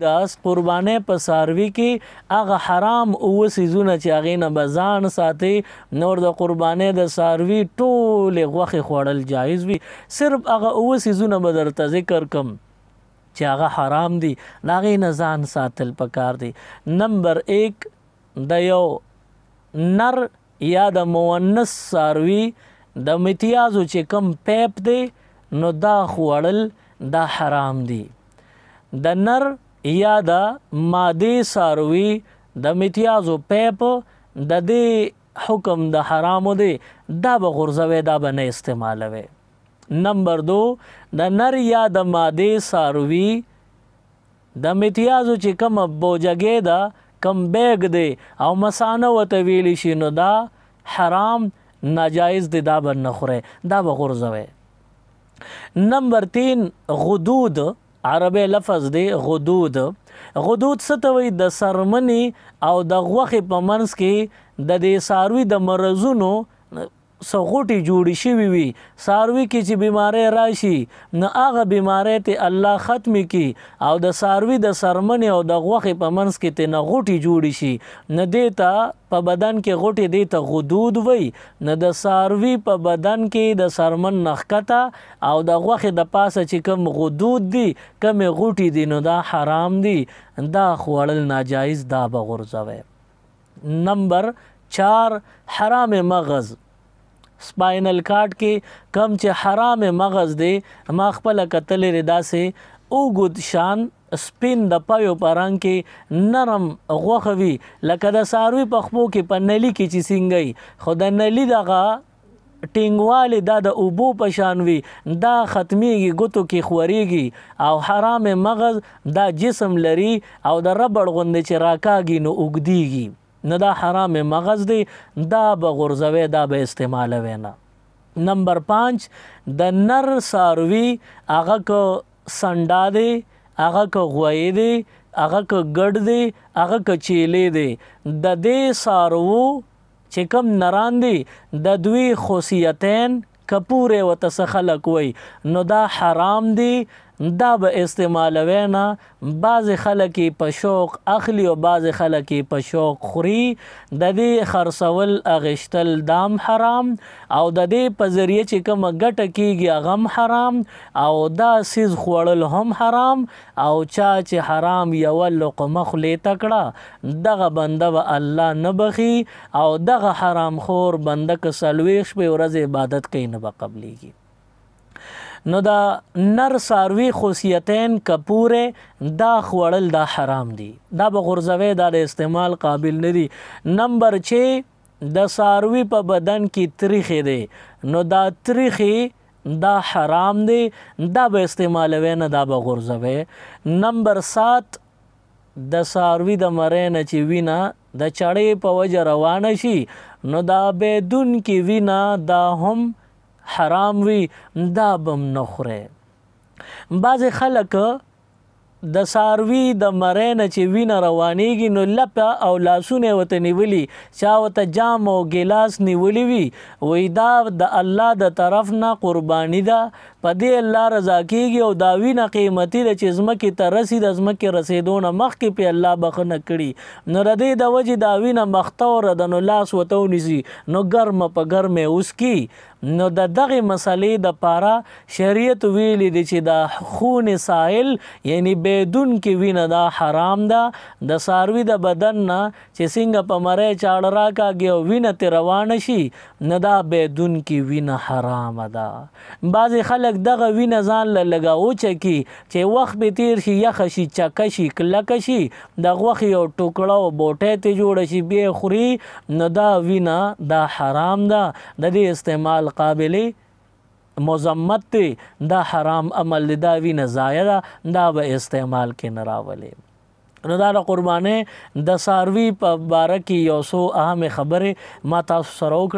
داس قربانه په ساروي کې هغه حرام اوه سیزونه چې هغې نه به ځان ساتي نور د قربانې د ساروي ټولې غوښې خوړل جایز وي. صرف هغه اوه سیزونه به درته ذکر کم چې هغه حرام دي د هغې نه ځان ساتل پکار دي. نمبر 1 د یو نر یا د مونث ساروي د امتیازو چې کم پیپ دی نو دا خوړل دا حرام دي. د نر یا د مادې ساروي د امتیازو پیپ د دې حکم د حرامو دی دا به غورځوئ دا به نه استعمالوئ. نمبر 2 د نر یا د مادې ساروي د امتیازو چې کومه بوجګې ده کم بیگ دی او مسانه ورته ویلی شي نو دا حرام ناجایز دی دا به نه خورئ دا به غورځوئ. نمبر 3 غدود عربی لفظ دی غدود. غدود څه ته وایي؟ د څرمنې او د غوښې په منځ کې د دې څاروي د مرضونو څه غوټې جوړې شوي وي. څاروي کې چې بیماری راشي نو هغه بیماری ته الله ختمې کړي او د څاروي د څرمنې او د غوښې په منځ کې ترې نه غوټې جوړې شي نو دې ته په بدن کې غوټې دې ته غدود وایي. نو د څاروي په بدن کې د څرمن نه ښکته او د غوښې د پاسه چې کوم غدود دي کمې غوټې دي نو دا حرام دي دا خوړل ناجایز دا به غورځوئ. نمبر 4 حرام مغز. سپاینل کارډ کې کم چې حرام مغز دی ما خپله کتلې دی داسې اوږد شان سپین د پایو په رنګ کې نرم غوښه وي لکه د څاروي په خپو کې په نلي کې چې څنګه وي خو د نلي دغه ټینګوالی دا د اوبو په شان وي دا ختمیږي ګوتو کې خورېږي او حرام مغز دا جسم لري او د ربړ غوندې چې راکاږي نو اوږدیږي نو دا حرام مغز دی دا به غورځوئ دا به استعمالوئ نه. نمبر 5 د نر څاروي هغه که سنډا دی هغه که غوی دی هغه که ګډ دی هغه که چیلې دی د دې څاروو چې کوم نران دي د دوی خصوصیتین کپورې ورته څه خلک وایي نو دا حرام دی دا به استعمالوئ نه. بعضې خلک یې په شوق اخلي او بعضې خلک یې په شوق خوري. د دې خرڅول اغشتل دام حرام او د دې په ذریعه چې کومه ګټه کیږي هغه هم حرام او دا سیز خوړل هم حرام او چا چې حرام یوه لقمه خولې ته کړه دغه بنده به الله نه بخي او دغه حرام خور بنده که 40 شپې ورځې عبادت کوي نه به قبلیږي. نو دا نر څاروي خصوصیتین کپوره دا خوړل دا حرام دي دا به غورځوئ دا د استعمال قابل نه دي. نمبر 6 د څاروي په بدن کې تریخې دی نو دا تریخې دا حرام دی دا به استعمالوئ نه دا به غورځوئ. نمبر 7 د څاروي د مرۍ نه چې وینه د چړې په وجه روانه شي نو دا بدون کې وینه دا هم حرام وي دا بم نه خورئ. بعضې خلک د څاروي د مرۍ نه چې وینه روانېږي نو لپه او لاسونه یې ورته نیولي چا ورته جام او ګیلاس نیولی وي وایي دا د الله د طرف نه قرباني ده په دې الله رضا کېږي او دا وینه قیمتي ده چې ځمکې ته رسي د ځمکې رسېدو نه مخکې پې الله بښنه کړي نو د دې د وجې دا وینه مختوره ده نو لاس ورته ونیسي نو ګرمه په ګرمې وسکي نو د دغې مسلې دپاره شریعت ویلی دی چې دا خون سائل یعنی بدون کې وینه دا حرام ده. د څاروي د بدن نه چې څنګه په مرۍ چاړه راکاږي او وینه ترې روانه شي نو دا بدون کې وینه حرامه ده. بعضې خلک دغه وینه ځان له لږه وچکي چې وخت به تیر شي یخه شي چکه شي کلکه شي د غوښې یو ټوکړه او بوټی ترې جوړه شي بیا یې خوري نو دا وینه دا حرام ده د دې استعمال قابلی مذمت دی دا حرام عمل دی دا وینه ضایع ده دا به استعمال کې نه راولي. نو دا د قربانۍ د څاروي په باره کې یو څو اهم خبرې ما تاسو سره وکړې